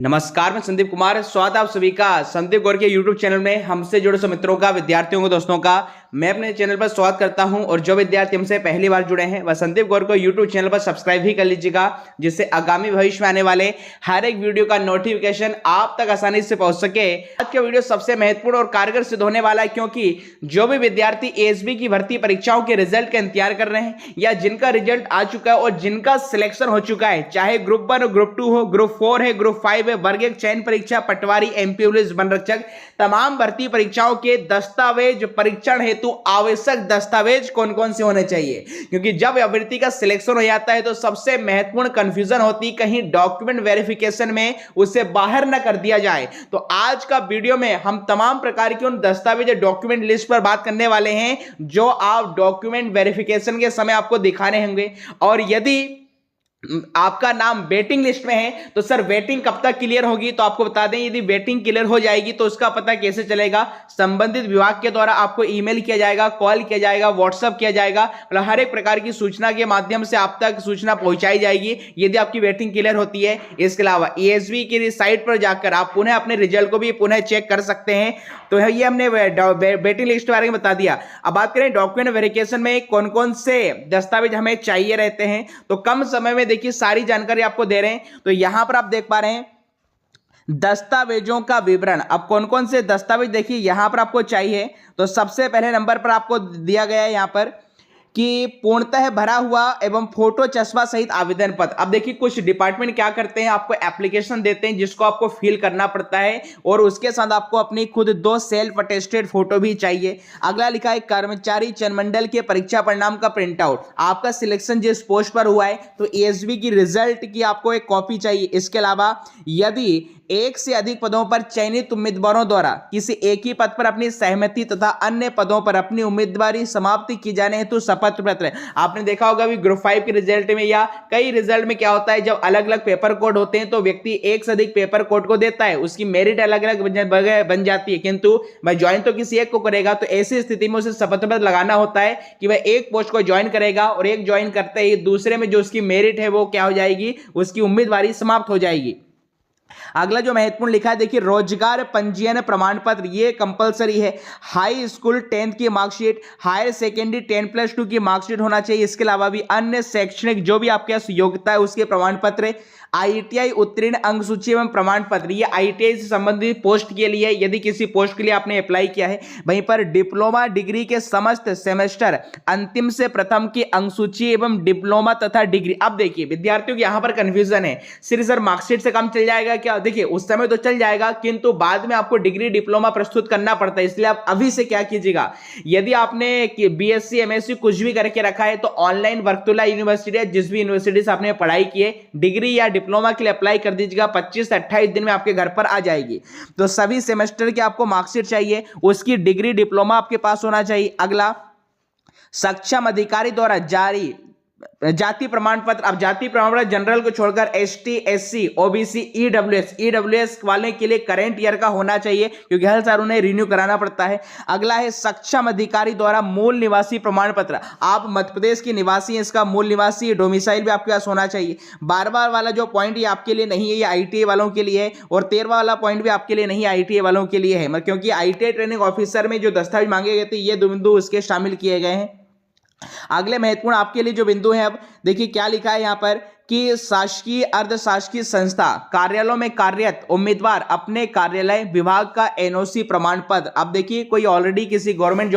नमस्कार, मैं संदीप कुमार। स्वागत है आप सभी का संदीप गौर के यूट्यूब चैनल में। हमसे जुड़े सब मित्रों का, विद्यार्थियों को, दोस्तों का मैं अपने चैनल पर स्वागत करता हूं। और जो विद्यार्थी हमसे पहली बार जुड़े हैं वह संदीप गौर को यूट्यूब चैनल पर सब्सक्राइब भी कर लीजिएगा, जिससे आगामी भविष्य में आने वाले हर एक वीडियो का नोटिफिकेशन आप तक आसानी से पहुंच सके। आज का वीडियो सबसे महत्वपूर्ण और कारगर सिद्ध होने वाला है, क्योंकि जो भी विद्यार्थी एएसबी की भर्ती परीक्षाओं के रिजल्ट का इंतजार कर रहे हैं या जिनका रिजल्ट आ चुका है और जिनका सिलेक्शन हो चुका है, चाहे ग्रुप 1 हो, ग्रुप 2 हो, ग्रुप 4 है, ग्रुप 5 है, वर्ग एक चयन परीक्षा, पटवारी, एमपी पुलिस, वनरक्षक, तमाम भर्ती परीक्षाओं के दस्तावेज परीक्षण हेतु आवश्यक दस्तावेज कौन कौन से होने चाहिए। क्योंकि जब अभ्यर्थी का सिलेक्शन हो जाता है तो सबसे महत्वपूर्ण कंफ्यूजन होती, कहीं डॉक्यूमेंट वेरिफिकेशन में उसे बाहर ना कर दिया जाए। तो आज का वीडियो में हम तमाम प्रकार के उन दस्तावेज डॉक्यूमेंट लिस्ट पर बात करने वाले हैं जो आप डॉक्यूमेंट वेरिफिकेशन के समय आपको दिखाने होंगे। और यदि आपका नाम वेटिंग लिस्ट में है तो सर वेटिंग कब तक क्लियर होगी, तो आपको बता दें यदि वेटिंग क्लियर हो जाएगी तो उसका पता कैसे चलेगा। संबंधित विभाग के द्वारा आपको ईमेल किया जाएगा, कॉल किया जाएगा, व्हाट्सएप किया जाएगा, मतलब हर एक प्रकार की सूचना के माध्यम से आप तक सूचना पहुंचाई जाएगी यदि आपकी वेटिंग क्लियर होती है। इसके अलावा एएसबी की साइट पर जाकर आप पुनः अपने रिजल्ट को भी पुनः चेक कर सकते हैं। तो ये हमने वेटिंग लिस्ट के बारे में बता दिया। अब बात करें डॉक्यूमेंट वेरिफिकेशन में कौन कौन से दस्तावेज हमें चाहिए रहते हैं, तो कम समय में देखिए सारी जानकारी आपको दे रहे हैं। तो यहां पर आप देख पा रहे हैं दस्तावेजों का विवरण। अब कौन कौन से दस्तावेज देखिए यहां पर आपको चाहिए। तो सबसे पहले नंबर पर आपको दिया गया है यहां पर कि पूर्णतः भरा हुआ एवं फोटो चश्मा सहित आवेदन पत्र। अब देखिए कुछ डिपार्टमेंट क्या करते हैं, आपको एप्लीकेशन देते हैं जिसको आपको फिल करना पड़ता है और उसके साथ आपको अपनी खुद 2 सेल्फ अटेस्टेड फोटो भी चाहिए। अगला लिखा है कर्मचारी चयन के परीक्षा परिणाम का प्रिंट आउट। आपका सिलेक्शन जिस पोस्ट पर हुआ है तो एएसबी की रिजल्ट की आपको एक कॉपी चाहिए। इसके अलावा यदि एक से अधिक पदों पर चयनित उम्मीदवारों द्वारा किसी एक ही पद पर अपनी सहमति तथा अन्य पदों पर अपनी उम्मीदवारी समाप्ति की जाने हेतु शपथ पत्र। आपने देखा होगा भी ग्रुप 5 के रिजल्ट में या कई रिजल्ट में क्या होता है, जब अलग अलग पेपर कोड होते हैं तो व्यक्ति एक से अधिक पेपर कोड को देता है, उसकी मेरिट अलग अलग बन जाती है, किंतु वह ज्वाइन तो किसी एक को करेगा। तो ऐसी स्थिति में उसे शपथ पत्र लगाना होता है कि वह एक पोस्ट को ज्वाइन करेगा और एक ज्वाइन करते ही दूसरे में जो उसकी मेरिट है वो क्या हो जाएगी, उसकी उम्मीदवारी समाप्त हो जाएगी। अगला जो महत्वपूर्ण लिखा है देखिए रोजगार पंजीयन प्रमाण पत्र, ये कंपलसरी है। हाई स्कूल 10th की मार्कशीट, हायर सेकेंडरी 10+2 की मार्कशीट होना चाहिए। इसके अलावा भी अन्य शैक्षणिक जो भी आपके पास योग्यता है उसके प्रमाण पत्र, आईटीआई उत्तीर्ण अंक सूची एवं प्रमाण पत्र। ये आईटीआई से संबंधित पोस्ट के लिए, यदि किसी पोस्ट के लिए आपने अप्लाई किया है, वहीं पर डिप्लोमा डिग्री के समस्त सेमेस्टर अंतिम से प्रथम की अंक सूची एवं डिप्लोमा तथा डिग्री। अब देखिए विद्यार्थियों को यहां पर कंफ्यूजन है, सिर्फ सर मार्कशीट से काम चल जाएगा क्या? देखिए उस समय तो चल जाएगा, किंतु बाद में आपको डिग्री डिप्लोमा प्रस्तुत करना पड़ता है। इसलिए आप अभी से क्या कीजिएगा, यदि आपने बीएससी एमएससी कुछ भी करके रखा है तो ऑनलाइन वर्कतुला यूनिवर्सिटी या जिस भी यूनिवर्सिटी से आपने पढ़ाई की है, डिग्री या डिप्लोमा के लिए अप्लाई कर दीजिएगा। 25 से 28 दिन में आपके घर पर आ जाएगी। तो सभी सेमेस्टर की आपको मार्कशीट चाहिए, उसकी डिग्री डिप्लोमा आपके पास होना चाहिए। अगला सक्षम अधिकारी द्वारा जारी जाति प्रमाण पत्र। अब जाति प्रमाण पत्र जनरल को छोड़कर एसटी, एससी, ओबीसी, ईडब्ल्यूएस वाले के लिए करंट ईयर का होना चाहिए, क्योंकि हर साल उन्हें रिन्यू कराना पड़ता है। अगला है सक्षम अधिकारी द्वारा मूल निवासी प्रमाण पत्र। आप मध्य प्रदेश के निवासी हैं, इसका मूल निवासी डोमिसाइल भी आपके पास होना चाहिए। 12वां वाला जो पॉइंट ये आपके लिए नहीं है, ये आईटीआई वालों के लिए है। और 13वां वाला पॉइंट भी आपके लिए नहीं, आईटीआई वालों के लिए है, क्योंकि आईटीआई ट्रेनिंग ऑफिसर में जो दस्तावेज मांगे गए थे ये 2 बिंदु उसके शामिल किए गए हैं। अगले महत्वपूर्ण आपके लिए जो बिंदु है, अब देखिए क्या लिखा है यहां पर कि शासकीय अर्ध शासकीय संस्था कार्यालयों में कार्यरत उम्मीदवार अपने कार्यालय विभाग का एनओसी प्रमाण पत्र। अब देखिए कोई ऑलरेडी किसी गवर्नमेंट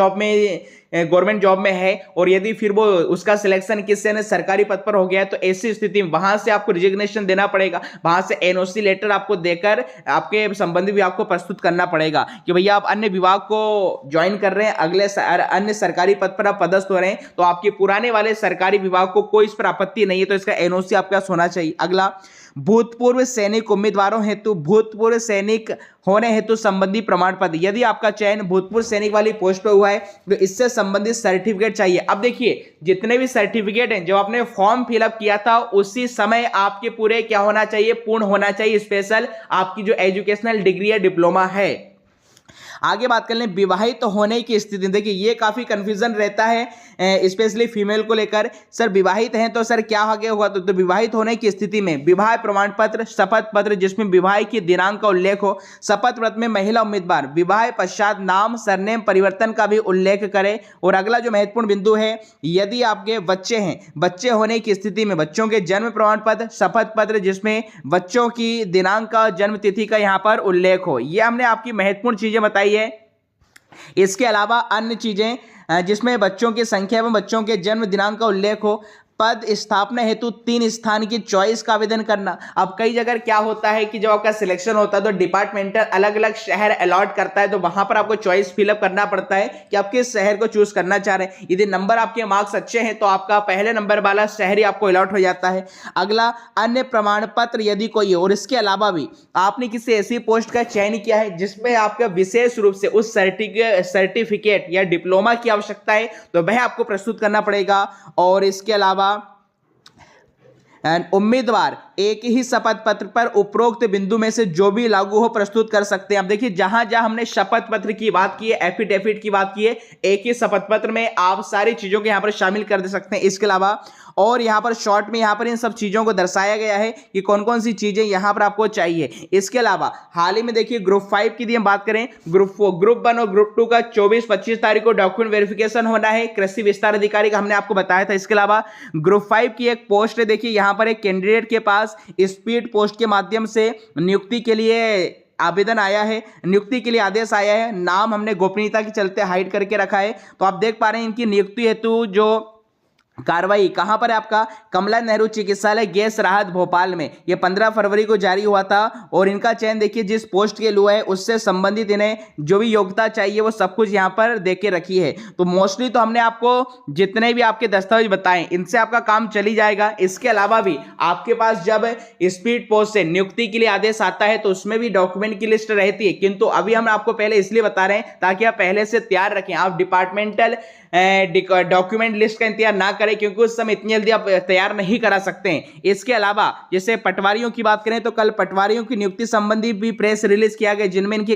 जॉब में है और यदि फिर वो उसका सिलेक्शन किसी ने सरकारी पद पर हो गया है तो ऐसी स्थिति में वहां से आपको रिजिग्नेशन देना पड़ेगा, वहां से एनओसी लेटर आपको देकर आपके संबंधित विभाग को प्रस्तुत करना पड़ेगा कि भैया आप अन्य विभाग को ज्वाइन कर रहे हैं, अगले अन्य सरकारी पद पर आप पदस्थ हो रहे हैं, तो आपके पुराने वाले सरकारी विभाग को कोई इस पर आपत्ति नहीं है, तो इसका एनओसी आपके पास होना चाहिए। अगला भूतपूर्व सैनिक उम्मीदवारों हेतु भूतपूर्व सैनिक होने हेतु संबंधी प्रमाण पत्र। यदि आपका चयन भूतपूर्व सैनिक वाली पोस्ट पर हुआ है तो इससे संबंधित सर्टिफिकेट चाहिए। अब देखिए जितने भी सर्टिफिकेट हैं जो आपने फॉर्म फिलअप किया था उसी समय आपके पूरे क्या होना चाहिए, पूर्ण होना चाहिए, स्पेशल आपकी जो एजुकेशनल डिग्री या डिप्लोमा है। आगे बात कर लें विवाहित होने की स्थिति। देखिए ये काफी कंफ्यूजन रहता है स्पेशली फीमेल को लेकर। सर विवाहित हैं तो सर क्या आगे होगा? तो विवाहित होने की स्थिति में विवाह प्रमाण पत्र, शपथ पत्र जिसमें विवाह की दिनांक का उल्लेख हो, शपथ पत्र में महिला उम्मीदवार विवाह पश्चात नाम सरनेम परिवर्तन का भी उल्लेख करे। और अगला जो महत्वपूर्ण बिंदु है, यदि आपके बच्चे हैं, बच्चे होने की स्थिति में बच्चों के जन्म प्रमाण पत्र, शपथ पत्र जिसमें बच्चों की दिनांक का, जन्म तिथि का यहां पर उल्लेख हो। यह हमने आपकी महत्वपूर्ण चीजें बताई है। इसके अलावा अन्य चीजें जिसमें बच्चों की संख्या एवं बच्चों के जन्म दिनांक का उल्लेख हो, पद स्थापना हेतु 3 स्थान की चॉइस का आवेदन करना। अब कई जगह क्या होता है कि जब आपका सिलेक्शन होता है तो डिपार्टमेंटल अलग अलग शहर अलॉट करता है, तो वहां पर आपको चॉइस फिलअप करना पड़ता है कि आप किस शहर को चूज करना चाह रहे हैं। यदि नंबर आपके मार्क्स अच्छे हैं तो आपका पहले नंबर वाला शहर ही आपको अलॉट हो जाता है। अगला अन्य प्रमाण पत्र यदि कोई है और इसके अलावा भी आपने किसी ऐसी पोस्ट का चयन किया है जिसमें आपका विशेष रूप से उस सर्टिफिकेट या डिप्लोमा की आवश्यकता है तो वह आपको प्रस्तुत करना पड़ेगा। और इसके अलावा उम्मीदवार एक ही शपथ पत्र पर उपरोक्त बिंदु में से जो भी लागू हो प्रस्तुत कर सकते हैं। अब देखिए जहां जहां हमने शपथ पत्र की बात की है, एफिडेविट की बात की है, एक ही शपथ पत्र में आप सारी चीजों को यहां पर शामिल कर दे सकते हैं। इसके अलावा और यहां पर शॉर्ट में यहां पर इन सब चीजों को दर्शाया गया है कि कौन कौन सी चीजें यहां पर आपको चाहिए। इसके अलावा हाल ही में देखिए ग्रुप 5 की यदि हम बात करें, ग्रुप 4, ग्रुप 1 और ग्रुप 2 का 24-25 तारीख को डॉक्यूमेंट वेरिफिकेशन होना है, कृषि विस्तार अधिकारी का हमने आपको बताया था। इसके अलावा ग्रुप 5 की एक पोस्ट है, देखिए यहां पर एक कैंडिडेट के पास स्पीड पोस्ट के माध्यम से नियुक्ति के लिए आवेदन आया है, नियुक्ति के लिए आदेश आया है। नाम हमने गोपनीयता के चलते हाइड करके रखा है। तो आप देख पा रहे हैं इनकी नियुक्ति हेतु जो कार्रवाई कहां पर है, आपका कमला नेहरू चिकित्सालय गैस राहत भोपाल में, यह 15 फरवरी को जारी हुआ था। और इनका चयन देखिए जिस पोस्ट के लिए है उससे संबंधित इन्हें जो भी योग्यता चाहिए वो सब कुछ यहां पर देख के रखी है। तो मोस्टली तो हमने आपको जितने भी आपके दस्तावेज बताएं इनसे आपका काम चली जाएगा। इसके अलावा भी आपके पास जब स्पीड पोस्ट से नियुक्ति के लिए आदेश आता है तो उसमें भी डॉक्यूमेंट की लिस्ट रहती है, किंतु अभी हम आपको पहले इसलिए बता रहे हैं ताकि आप पहले से तैयार रखें, आप डिपार्टमेंटल डॉक्यूमेंट लिस्ट का इंतजार ना करें क्योंकि उस समय इतनी जल्दी आप तैयार नहीं करा सकते हैं। इसके अलावा जैसे पटवारियों की बात करें तो कल पटवारियों की नियुक्ति संबंधी भी प्रेस रिलीज किया गया जिनमें इनकी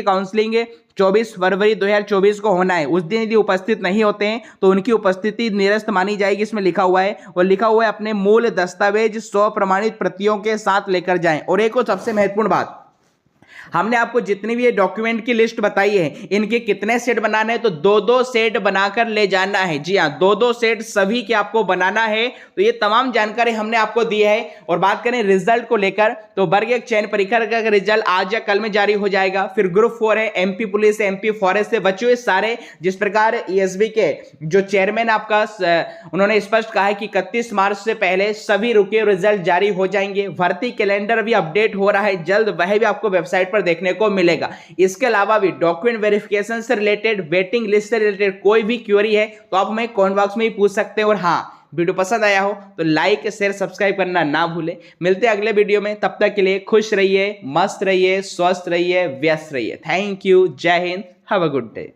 काउंसलिंग 24 फरवरी 2024 को होना है। उस दिन यदि उपस्थित नहीं होते हैं तो उनकी उपस्थिति निरस्त मानी जाएगी। इसमें लिखा हुआ है और लिखा हुआ है अपने मूल दस्तावेज 100 प्रमाणित प्रतियों के साथ लेकर जाएं। और एक और सबसे महत्वपूर्ण बात, हमने आपको जितनी भी ये डॉक्यूमेंट की लिस्ट बताई है इनके कितने सेट बनाने हैं, तो 2-2 सेट बनाकर ले जाना है। जी हाँ, 2-2 सेट सभी के आपको बनाना है। तो ये तमाम जानकारी हमने आपको दी है। और बात करें रिजल्ट को लेकर तो वर्ग 1 चयन परीक्षा का रिजल्ट आज या कल में जारी हो जाएगा। फिर ग्रुप 4 है, एमपी पुलिस, एमपी फॉरेस्ट से बचे हुए सारे, जिस प्रकार ईएसबी के जो चेयरमैन आपका उन्होंने स्पष्ट कहा है कि 31 मार्च से पहले सभी रुके रिजल्ट जारी हो जाएंगे। भर्ती कैलेंडर भी अपडेट हो रहा है जल्द, वह भी आपको वेबसाइट पर देखने को मिलेगा। इसके अलावा भी डॉक्यूमेंट वेरिफिकेशन से रिलेटेड, वेटिंग लिस्ट से रिलेटेड कोई भी क्वेरी है तो आप हमें कमेंट बॉक्स में ही पूछ सकते हैं। और हाँ, वीडियो पसंद आया हो तो लाइक शेयर सब्सक्राइब करना ना भूलें। मिलते हैं अगले वीडियो में, तब तक के लिए खुश रहिए, मस्त रहिए, स्वस्थ रहिए, व्यस्त रहिए। थैंक यू, जय Hind, have a good day.